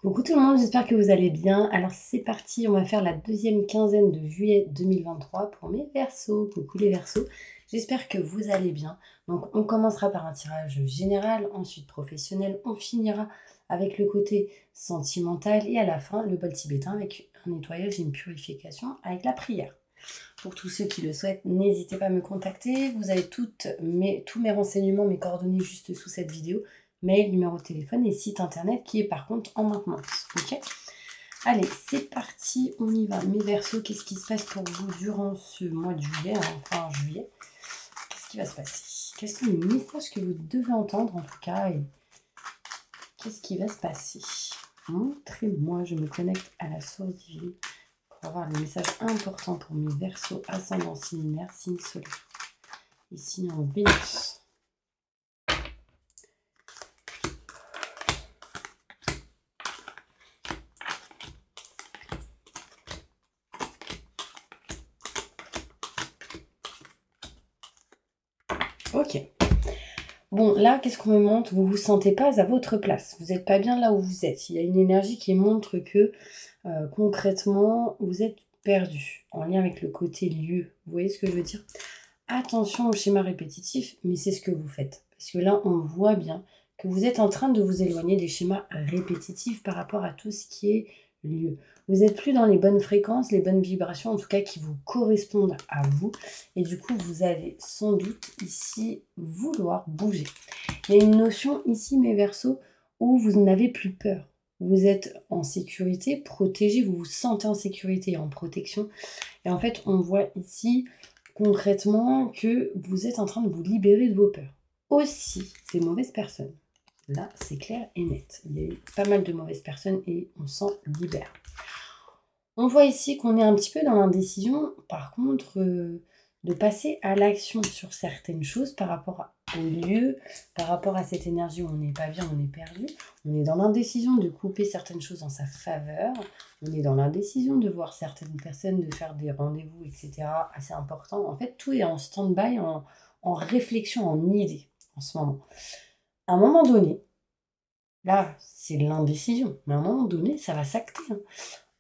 Coucou tout le monde, j'espère que vous allez bien. Alors c'est parti, on va faire la deuxième quinzaine de juillet 2023 pour mes Verseaux. Coucou les Verseaux, j'espère que vous allez bien. Donc on commencera par un tirage général, ensuite professionnel, on finira avec le côté sentimental et à la fin le bol tibétain avec un nettoyage et une purification avec la prière. Pour tous ceux qui le souhaitent, n'hésitez pas à me contacter. Vous avez tous mes renseignements, mes coordonnées juste sous cette vidéo. Mail, numéro de téléphone et site internet qui est par contre en maintenance. Ok. Allez, c'est parti, on y va. Mes Verseaux, qu'est-ce qui se passe pour vous durant ce mois de juillet, enfin juillet? Qu'est-ce qui va se passer? Quels sont les messages que vous devez entendre en tout cas et qu'est-ce qui va se passer? Montrez-moi, je me connecte à la source divine pour avoir les messages importants pour mes Verseaux, ascendant, signe lunaire, signe solaire. Ici en Vénus. Ok. Bon, là, qu'est-ce qu'on me montre? Vous ne vous sentez pas à votre place. Vous n'êtes pas bien là où vous êtes. Il y a une énergie qui montre que concrètement, vous êtes perdu en lien avec le côté lieu. Vous voyez ce que je veux dire? Attention au schéma répétitif, mais c'est ce que vous faites. Parce que là, on voit bien que vous êtes en train de vous éloigner des schémas répétitifs par rapport à tout ce qui est lieu. Vous n'êtes plus dans les bonnes fréquences, les bonnes vibrations, en tout cas qui vous correspondent à vous. Et du coup, vous allez sans doute ici vouloir bouger. Il y a une notion ici, mes Verseaux, où vous n'avez plus peur. Vous êtes en sécurité, protégé, vous vous sentez en sécurité et en protection. Et en fait, on voit ici concrètement que vous êtes en train de vous libérer de vos peurs. Aussi, des mauvaises personnes. Là, c'est clair et net. Il y a eu pas mal de mauvaises personnes et on s'en libère. On voit ici qu'on est un petit peu dans l'indécision, par contre, de passer à l'action sur certaines choses par rapport au lieu, par rapport à cette énergie où on n'est pas bien, on est perdu. On est dans l'indécision de couper certaines choses en sa faveur. On est dans l'indécision de voir certaines personnes, de faire des rendez-vous, etc. assez importants. En fait, tout est en stand-by, en réflexion, en idée en ce moment. À un moment donné, là, c'est l'indécision, mais à un moment donné, ça va s'acter.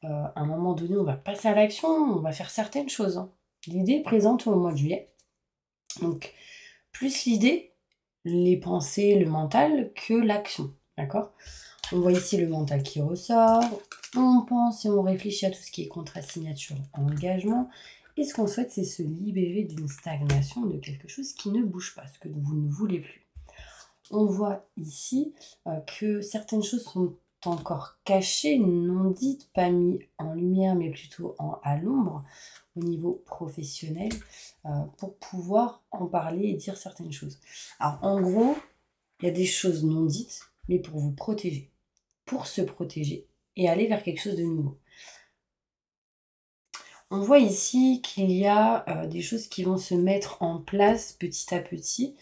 À un moment donné, on va passer à l'action, on va faire certaines choses. L'idée est présente au mois de juillet. Donc, plus l'idée, les pensées, le mental, que l'action. D'accord? On voit ici le mental qui ressort. On pense et on réfléchit à tout ce qui est contrat, signature, engagement. Et ce qu'on souhaite, c'est se libérer d'une stagnation, de quelque chose qui ne bouge pas, ce que vous ne voulez plus. On voit ici que certaines choses sont encore cachées, non dites, pas mises en lumière, mais plutôt à l'ombre au niveau professionnel pour pouvoir en parler et dire certaines choses. Alors en gros, il y a des choses non dites, mais pour vous protéger, pour se protéger et aller vers quelque chose de nouveau. On voit ici qu'il y a des choses qui vont se mettre en place petit à petit.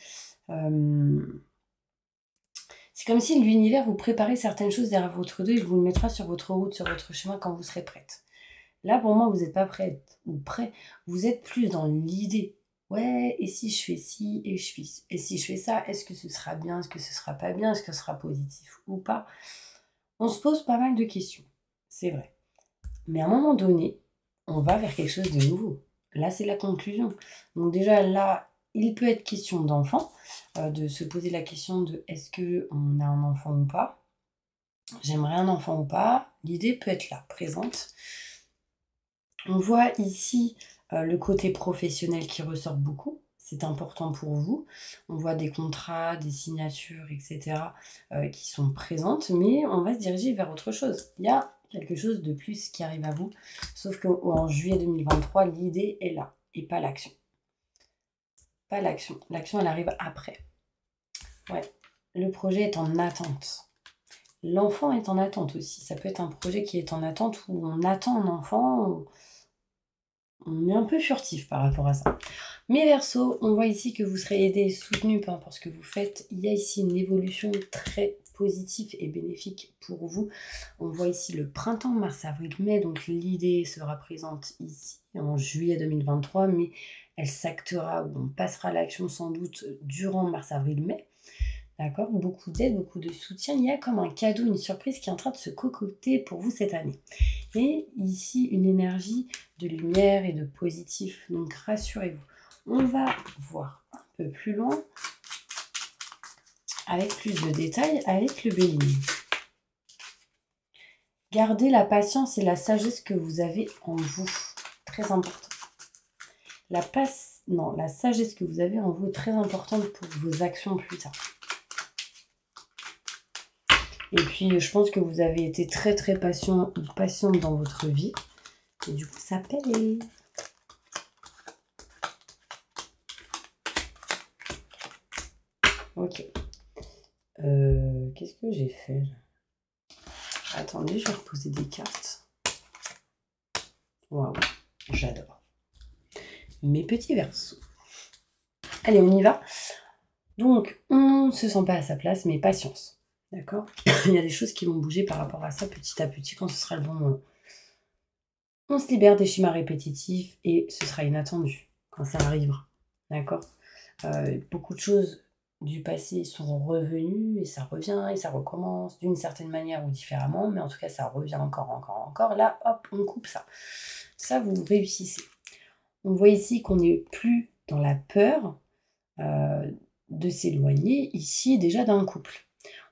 C'est comme si l'univers vous préparait certaines choses derrière votre dos et vous le mettra sur votre route, sur votre chemin quand vous serez prête. Là, pour moi, vous n'êtes pas prête ou prêt. Vous êtes plus dans l'idée. Ouais, et si je fais ci et et si je fais ça, est-ce que ce sera bien, est-ce que ce sera pas bien, est-ce que ce sera positif ou pas? On se pose pas mal de questions, c'est vrai. Mais à un moment donné, on va vers quelque chose de nouveau. Là, c'est la conclusion. Donc déjà, là, il peut être question d'enfant, de se poser la question de est-ce qu'on a un enfant ou pas? J'aimerais un enfant ou pas? L'idée peut être là, présente. On voit ici le côté professionnel qui ressort beaucoup. C'est important pour vous. On voit des contrats, des signatures, etc. Qui sont présentes, mais on va se diriger vers autre chose. Il y a quelque chose de plus qui arrive à vous, sauf qu'en juillet 2023, l'idée est là, et pas l'action. Pas l'action. L'action, elle arrive après. Ouais. Le projet est en attente. L'enfant est en attente aussi. Ça peut être un projet qui est en attente où on attend un enfant. On est un peu furtif par rapport à ça. Mes Verseaux, on voit ici que vous serez aidé et soutenu, peu importe ce que vous faites. Il y a ici une évolution très positive et bénéfique pour vous. On voit ici le printemps, mars, avril, mai. Donc l'idée sera présente ici en juillet 2023, mais elle s'actera ou on passera à l'action sans doute durant mars, avril, mai. D'accord? Beaucoup d'aide, beaucoup de soutien. Il y a comme un cadeau, une surprise qui est en train de se concocter pour vous cette année. Et ici, une énergie de lumière et de positif. Donc, rassurez-vous. On va voir un peu plus loin, avec plus de détails, avec le bélier. Gardez la patience et la sagesse que vous avez en vous. Très important. La sagesse que vous avez en vous est très importante pour vos actions plus tard. Et puis, je pense que vous avez été très patiente dans votre vie. Et du coup, ça paye. Ok. Qu'est-ce que j'ai fait là? Attendez, je vais reposer des cartes. Waouh, j'adore. Mes petits versos. Allez, on y va. Donc, on ne se sent pas à sa place, mais patience. D'accord? Il y a des choses qui vont bouger par rapport à ça petit à petit quand ce sera le bon moment. On se libère des schémas répétitifs et ce sera inattendu quand ça arrivera. D'accord? Beaucoup de choses du passé sont revenues et ça revient et ça recommence d'une certaine manière ou différemment, mais en tout cas ça revient encore. Là, hop, on coupe ça. Ça, vous réussissez. On voit ici qu'on n'est plus dans la peur de s'éloigner ici déjà d'un couple.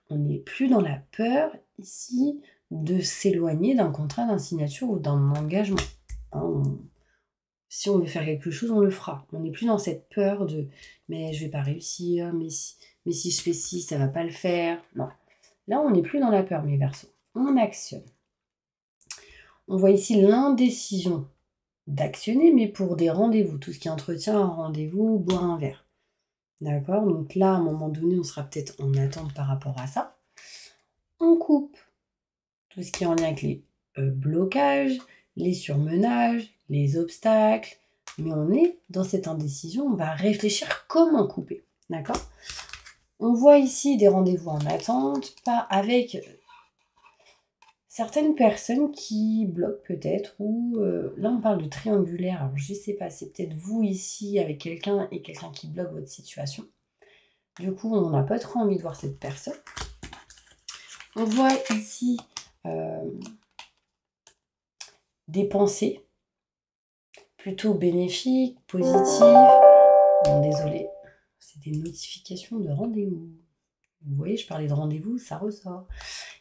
On n'est plus dans la peur ici de s'éloigner d'un contrat, d'une signature ou d'un engagement. Hein, si on veut faire quelque chose, on le fera. On n'est plus dans cette peur de « mais je vais pas réussir, mais si je fais ci, ça va pas le faire ». Non. Là, on n'est plus dans la peur, mes Verseaux. On actionne. On voit ici l'indécision d'actionner, mais pour des rendez-vous. Tout ce qui entretient un rendez-vous, boire un verre. D'accord? Donc là, à un moment donné, on sera peut-être en attente par rapport à ça. On coupe tout ce qui est en lien avec les blocages, les surmenages, les obstacles. Mais on est dans cette indécision, on va réfléchir comment couper. D'accord? On voit ici des rendez-vous en attente, pas avec certaines personnes qui bloquent peut-être, ou là on parle de triangulaire, alors je ne sais pas, c'est peut-être vous ici avec quelqu'un et quelqu'un qui bloque votre situation. Du coup, on n'a pas trop envie de voir cette personne. On voit ici des pensées plutôt bénéfiques, positives. Bon, désolé, c'est des notifications de rendez-vous. Vous voyez, je parlais de rendez-vous, ça ressort.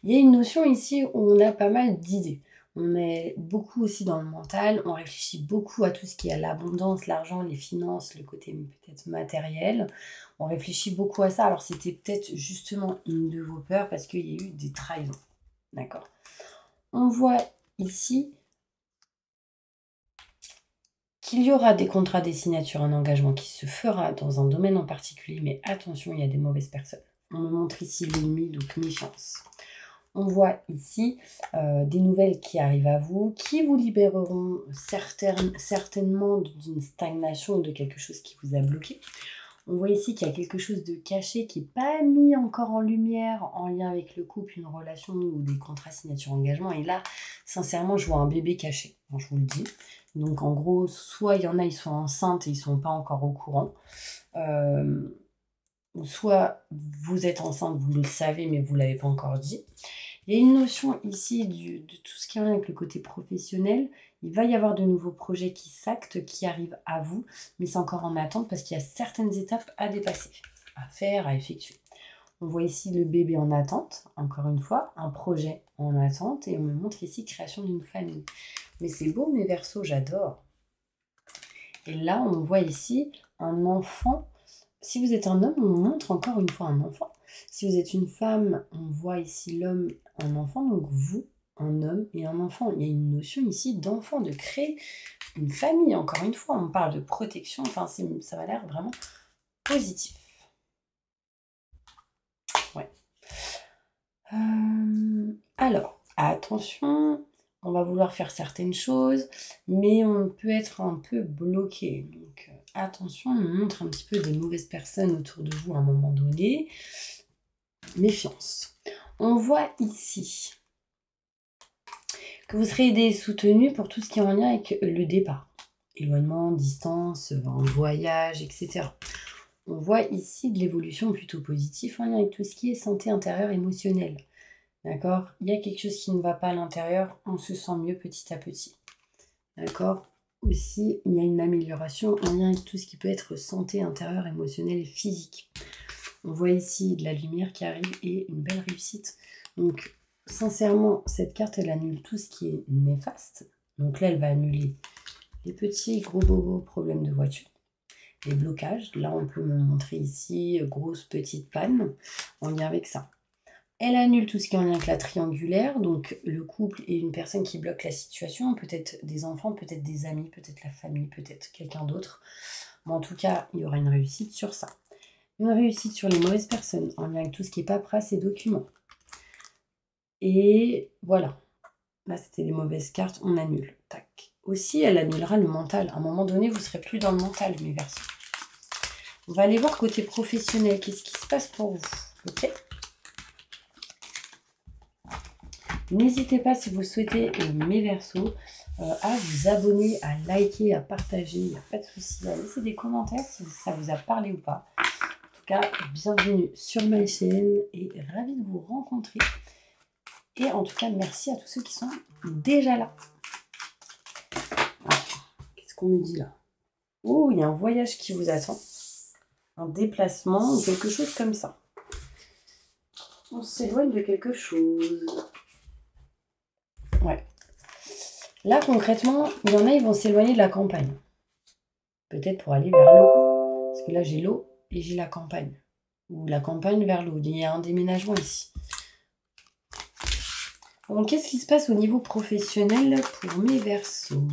Il y a une notion ici où on a pas mal d'idées. On est beaucoup aussi dans le mental, on réfléchit beaucoup à tout ce qui est l'abondance, l'argent, les finances, le côté peut-être matériel. On réfléchit beaucoup à ça. Alors c'était peut-être justement une de vos peurs parce qu'il y a eu des trahisons. D'accord? On voit ici qu'il y aura des contrats, des signatures, un engagement qui se fera dans un domaine en particulier, mais attention, il y a des mauvaises personnes. On me montre ici l'ennemi, donc méfiance. On voit ici des nouvelles qui arrivent à vous, qui vous libéreront certainement d'une stagnation ou de quelque chose qui vous a bloqué. On voit ici qu'il y a quelque chose de caché qui n'est pas mis encore en lumière en lien avec le couple, une relation ou des contrats, signatures, engagements. Et là, sincèrement, je vois un bébé caché, bon, je vous le dis. Donc en gros, soit il y en a, ils sont enceintes et ils ne sont pas encore au courant. Soit vous êtes enceinte, vous le savez, mais vous ne l'avez pas encore dit. Il y a une notion ici de tout ce qui est avec le côté professionnel. Il va y avoir de nouveaux projets qui s'actent, qui arrivent à vous, mais c'est encore en attente parce qu'il y a certaines étapes à dépasser, à faire, à effectuer. On voit ici le bébé en attente, encore une fois, un projet en attente, et on me montre ici création d'une famille. Mais c'est beau, mes Verseaux, j'adore. Et là, on voit ici un enfant. Si vous êtes un homme, on montre encore une fois un enfant. Si vous êtes une femme, on voit ici l'homme, un enfant, donc vous, un homme et un enfant. Il y a une notion ici d'enfant, de créer une famille. Encore une fois, on parle de protection, enfin, ça va l'air vraiment positif. Ouais. Alors, attention, on va vouloir faire certaines choses, mais on peut être un peu bloqué. Donc, attention, on montre un petit peu des mauvaises personnes autour de vous à un moment donné. Méfiance. On voit ici que vous serez aidé et soutenu pour tout ce qui est en lien avec le départ. Éloignement, distance, un voyage, etc. on voit ici de l'évolution plutôt positive en lien avec tout ce qui est santé intérieure émotionnelle. D'accord? Il y a quelque chose qui ne va pas à l'intérieur, on se sent mieux petit à petit. D'accord? Aussi, il y a une amélioration en lien avec tout ce qui peut être santé intérieure émotionnelle et physique. On voit ici de la lumière qui arrive et une belle réussite. Donc, sincèrement, cette carte, elle annule tout ce qui est néfaste. Donc là, elle va annuler les petits gros bobos problèmes de voiture. Les blocages, là on peut me montrer ici grosse petite panne en lien avec ça. Elle annule tout ce qui est en lien avec la triangulaire, donc le couple et une personne qui bloque la situation, peut-être des enfants, peut-être des amis, peut-être la famille, peut-être quelqu'un d'autre. Mais en tout cas, il y aura une réussite sur ça. Une réussite sur les mauvaises personnes, en lien avec tout ce qui est paperasse et documents. Et voilà. Là, c'était les mauvaises cartes, on annule. Tac. Aussi, elle annulera le mental. À un moment donné, vous ne serez plus dans le mental, mes Verseaux. On va aller voir côté professionnel. Qu'est-ce qui se passe pour vous? Ok. N'hésitez pas, si vous souhaitez, mes Verseaux, à vous abonner, à liker, à partager. Il n'y a pas de souci. À laisser des commentaires si ça vous a parlé ou pas. En tout cas, bienvenue sur ma chaîne et ravie de vous rencontrer. Et en tout cas, merci à tous ceux qui sont déjà là. Qu'est-ce qu'on me dit là? Oh, il y a un voyage qui vous attend. Un déplacement ou quelque chose comme ça. On s'éloigne de quelque chose. Ouais. Là, concrètement, il y en a, ils vont s'éloigner de la campagne. Peut-être pour aller vers l'eau. Parce que là, j'ai l'eau et j'ai la campagne. Ou la campagne vers l'eau. Il y a un déménagement ici. Donc, qu'est-ce qui se passe au niveau professionnel pour mes Verseaux?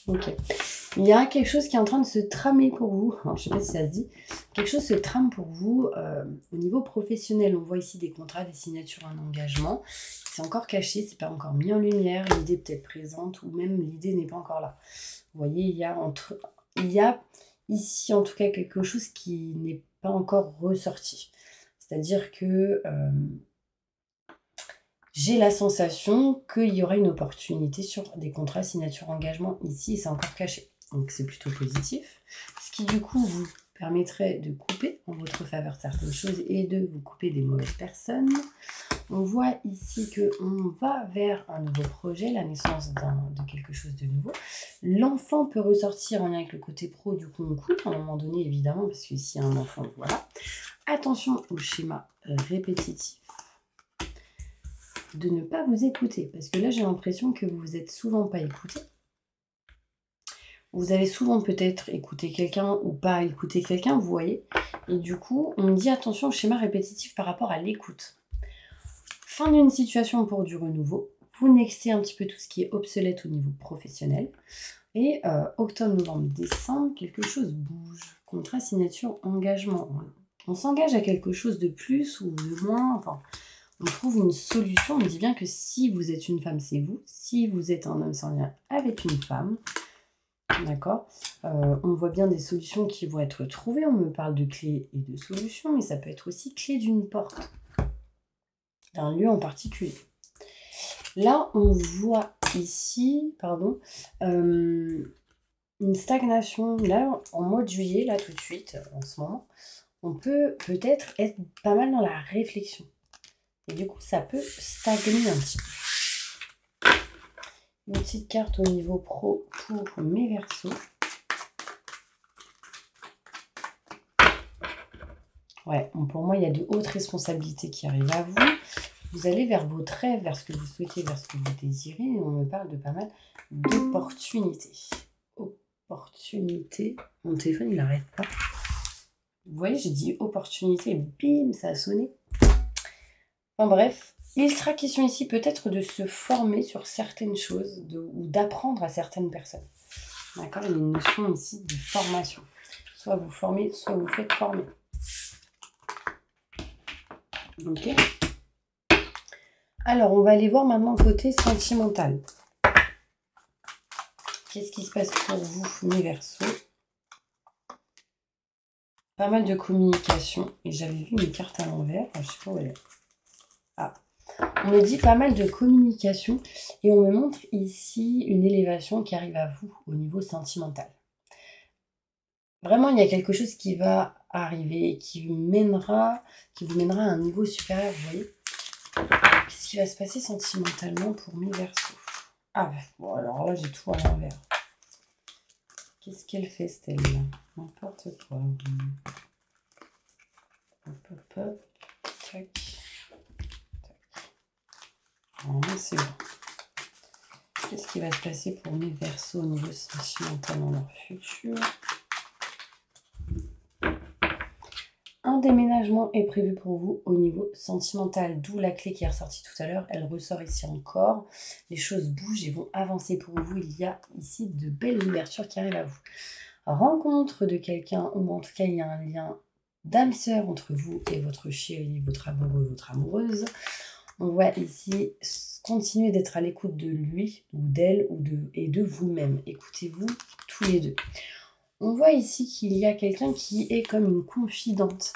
Ok. Il y a quelque chose qui est en train de se tramer pour vous. Alors, je ne sais pas si ça se dit. Quelque chose se trame pour vous au niveau professionnel. On voit ici des contrats, des signatures, un engagement. C'est encore caché, c'est pas encore mis en lumière. L'idée peut-être présente ou même l'idée n'est pas encore là. Vous voyez, il y a ici en tout cas quelque chose qui n'est pas encore ressorti. C'est-à-dire que j'ai la sensation qu'il y aura une opportunité sur des contrats, signatures, engagement ici et c'est encore caché. Donc c'est plutôt positif. Ce qui du coup vous permettrait de couper en votre faveur certaines choses et de vous couper des mauvaises personnes. On voit ici qu'on va vers un nouveau projet, la naissance de quelque chose de nouveau. L'enfant peut ressortir en lien avec le côté pro, du coup on coupe à un moment donné évidemment, parce qu'ici un enfant, voilà. Attention au schéma répétitif. De ne pas vous écouter, parce que là j'ai l'impression que vous êtes souvent pas écouté. Vous avez souvent peut-être écouté quelqu'un ou pas écouté quelqu'un, vous voyez. Et du coup, on dit attention au schéma répétitif par rapport à l'écoute. Fin d'une situation pour du renouveau. Vous nextez un petit peu tout ce qui est obsolète au niveau professionnel. Et octobre, novembre, décembre, quelque chose bouge. Contrat, signature, engagement. On s'engage à quelque chose de plus ou de moins. Enfin, on trouve une solution. On dit bien que si vous êtes une femme, c'est vous. Si vous êtes un homme, c'est en lien avec une femme. D'accord. On voit bien des solutions qui vont être trouvées. On me parle de clés et de solutions, mais ça peut être aussi clé d'une porte, d'un lieu en particulier. Là, on voit ici, une stagnation. Là, en mois de juillet, là tout de suite, en ce moment, on peut peut-être être pas mal dans la réflexion. Et du coup, ça peut stagner un petit peu. Une petite carte au niveau pro pour mes Verseaux. Ouais, pour moi, il y a de hautes responsabilités qui arrivent à vous. Vous allez vers votre rêve, vers ce que vous souhaitez, vers ce que vous désirez. Et on me parle de pas mal d'opportunités. Opportunités. Mon téléphone, il n'arrête pas. Vous voyez, j'ai dit opportunité, bim, ça a sonné. Enfin bref, il sera question ici peut-être de se former sur certaines choses ou d'apprendre à certaines personnes. D'accord. Il y a une notion ici de formation. Soit vous formez, soit vous faites former. Ok. Alors, on va aller voir maintenant côté sentimental. Qu'est-ce qui se passe pour vous, mes Verseaux? pas mal de communication. Et j'avais vu une carte à l'envers. Je sais pas où elle est. Ah. On me dit pas mal de communication. Et on me montre ici une élévation qui arrive à vous au niveau sentimental. Vraiment, il y a quelque chose qui va arriver, qui vous mènera à un niveau supérieur, vous voyez. Qu'est-ce qui va se passer sentimentalement pour mes Verseaux? Ah, bon, alors là, j'ai tout à l'envers. Qu'est-ce qu'elle fait, Stella? N'importe quoi. Hop, hop, hop. Tac. Tac. Ah, c'est bon. Qu'est-ce qui va se passer pour mes Verseaux au niveau sentimental dans leur futur? Un déménagement est prévu pour vous au niveau sentimental, d'où la clé qui est ressortie tout à l'heure. Elle ressort ici encore. Les choses bougent et vont avancer pour vous. Il y a ici de belles ouvertures qui arrivent à vous. Rencontre de quelqu'un, ou en tout cas il y a un lien d'âme sœur entre vous et votre chéri, votre amoureux, votre amoureuse. On voit ici continuer d'être à l'écoute de lui ou d'elle et de vous-même. Écoutez-vous tous les deux. On voit ici qu'il y a quelqu'un qui est comme une confidente.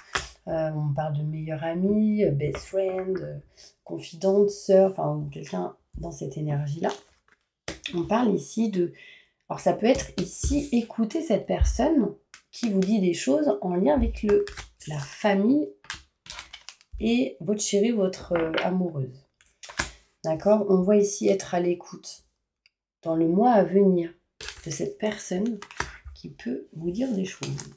On parle de meilleure amie, best friend, confidente, sœur, enfin quelqu'un dans cette énergie-là. On parle ici de... Alors ça peut être ici écouter cette personne qui vous dit des choses en lien avec la famille et votre chérie, votre amoureuse. D'accord? On voit ici être à l'écoute dans le mois à venir de cette personne qui peut vous dire des choses.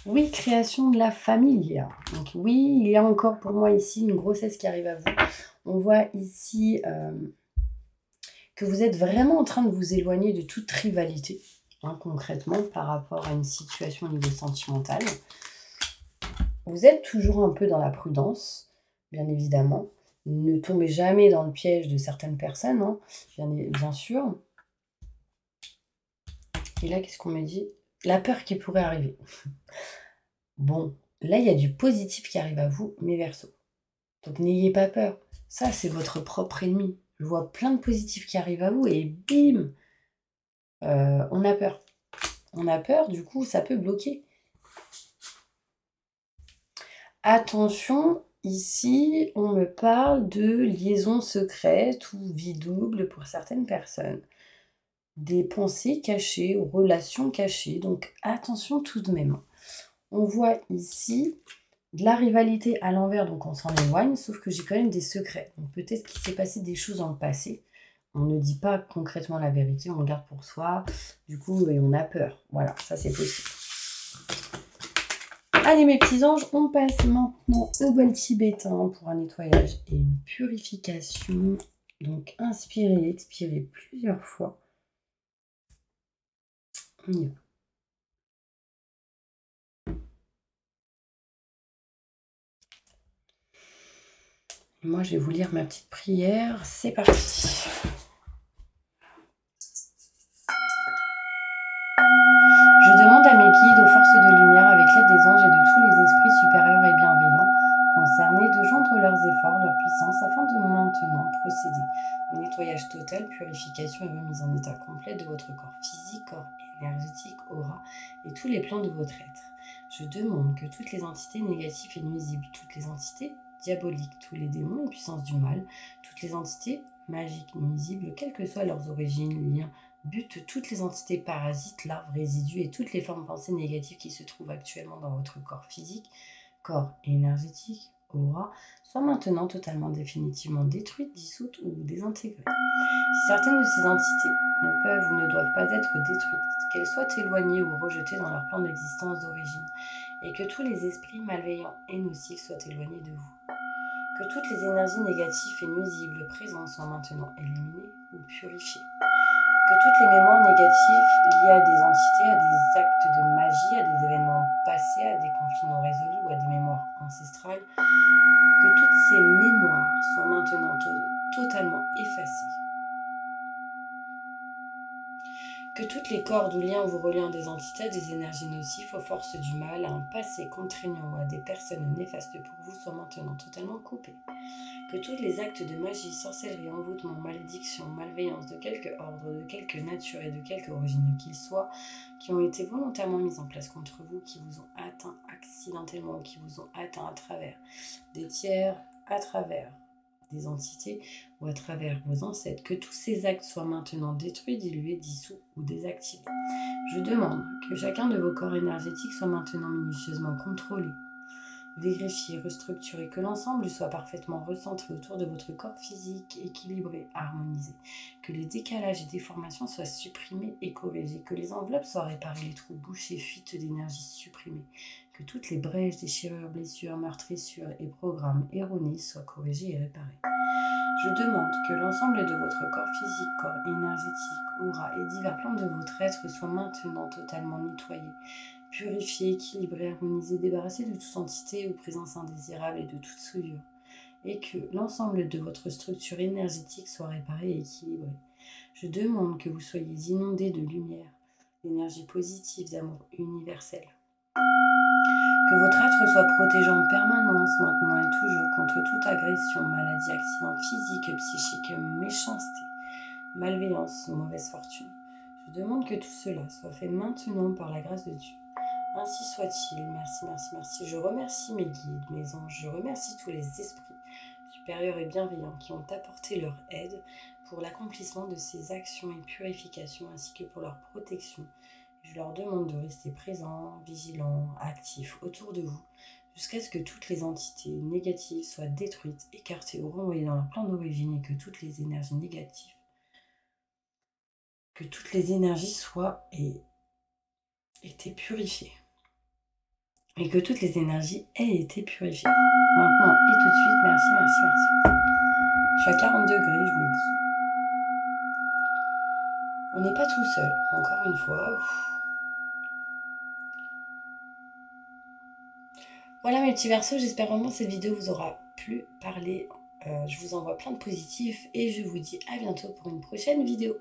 Oui, création de la famille. Donc oui, il y a encore pour moi ici une grossesse qui arrive à vous. On voit ici que vous êtes vraiment en train de vous éloigner de toute rivalité, concrètement, par rapport à une situation au niveau sentimental. Vous êtes toujours un peu dans la prudence, bien évidemment. Ne tombez jamais dans le piège de certaines personnes, bien sûr. Et là, qu'est-ce qu'on me dit? La peur qui pourrait arriver. Bon, là, il y a du positif qui arrive à vous, mes Verseaux. Donc, n'ayez pas peur. Ça, c'est votre propre ennemi. Je vois plein de positifs qui arrivent à vous et bim, on a peur. On a peur, du coup, ça peut bloquer. Attention, ici, on me parle de liaison secrète ou vie double pour certaines personnes. Des pensées cachées ou relations cachées. Donc, attention tout de même. On voit ici de la rivalité à l'envers, donc on s'en éloigne, sauf que j'ai quand même des secrets. Donc peut-être qu'il s'est passé des choses dans le passé. On ne dit pas concrètement la vérité, on le garde pour soi. Du coup, on a peur. Voilà, ça c'est possible. Allez mes petits anges, on passe maintenant au bol tibétain pour un nettoyage et une purification. Donc inspirez, expirez plusieurs fois. On y va. Moi, je vais vous lire ma petite prière. C'est parti. Je demande à mes guides, aux forces de lumière, avec l'aide des anges et de tous les esprits supérieurs et bienveillants concernés, de joindre leurs efforts, leur puissance, afin de maintenant procéder au nettoyage total, purification et remise en état complet de votre corps physique, corps énergétique, aura et tous les plans de votre être. Je demande que toutes les entités négatives et nuisibles, toutes les entités diaboliques, tous les démons et puissances du mal, toutes les entités magiques, nuisibles, quelles que soient leurs origines, liens, but, toutes les entités parasites, larves, résidus et toutes les formes pensées négatives qui se trouvent actuellement dans votre corps physique, corps énergétique, aura, soient maintenant totalement définitivement détruites, dissoutes ou désintégrées. Si certaines de ces entités ne peuvent ou ne doivent pas être détruites, qu'elles soient éloignées ou rejetées dans leur plan d'existence d'origine, et que tous les esprits malveillants et nocifs soient éloignés de vous. Que toutes les énergies négatives et nuisibles présentes soient maintenant éliminées ou purifiées. Que toutes les mémoires négatives liées à des entités, à des actes de magie, à des événements passés, à des conflits non résolus ou à des mémoires ancestrales, que toutes ces mémoires soient maintenant totalement effacées. Que toutes les cordes ou liens vous reliant des entités, à des énergies nocives, aux forces du mal, à un passé contraignant ou à des personnes néfastes pour vous soient maintenant totalement coupés. Que tous les actes de magie, sorcellerie, envoûtement, malédiction, malveillance de quelque ordre, de quelque nature et de quelque origine qu'ils soient, qui ont été volontairement mis en place contre vous, qui vous ont atteint accidentellement, qui vous ont atteint à travers des tiers, à travers des entités ou à travers vos ancêtres, que tous ces actes soient maintenant détruits, dilués, dissous ou désactivés. Je demande que chacun de vos corps énergétiques soit maintenant minutieusement contrôlé, vérifié, restructuré, que l'ensemble soit parfaitement recentré autour de votre corps physique, équilibré, harmonisé, que les décalages et déformations soient supprimés et corrigés, que les enveloppes soient réparées, les trous bouchés, fuites d'énergie supprimées, que toutes les brèches, déchirures, blessures, meurtrissures et programmes erronés soient corrigés et réparés. Je demande que l'ensemble de votre corps physique, corps énergétique, aura et divers plans de votre être soient maintenant totalement nettoyés, purifié, équilibré, harmonisé, débarrassé de toute entité ou présence indésirable et de toute souillure, et que l'ensemble de votre structure énergétique soit réparé et équilibré. Je demande que vous soyez inondés de lumière, d'énergie positive, d'amour universel. Que votre être soit protégé en permanence, maintenant et toujours, contre toute agression, maladie, accident physique, psychique, méchanceté, malveillance, mauvaise fortune. Je demande que tout cela soit fait maintenant par la grâce de Dieu. Ainsi soit-il. Merci, merci, merci. Je remercie mes guides, mes anges. Je remercie tous les esprits supérieurs et bienveillants qui ont apporté leur aide pour l'accomplissement de ces actions et purifications, ainsi que pour leur protection. Je leur demande de rester présents, vigilants, actifs autour de vous, jusqu'à ce que toutes les entités négatives soient détruites, écartées ou renvoyées dans leur plan d'origine, et que toutes les énergies négatives, que toutes les énergies soient été purifiées. Et que toutes les énergies aient été purifiées. Maintenant et tout de suite, merci, merci, merci. Je suis à 40 degrés, je vous le dis. On n'est pas tout seul, encore une fois. Voilà mes petits versos, j'espère vraiment que cette vidéo vous aura plu, parlé. Je vous envoie plein de positifs et je vous dis à bientôt pour une prochaine vidéo.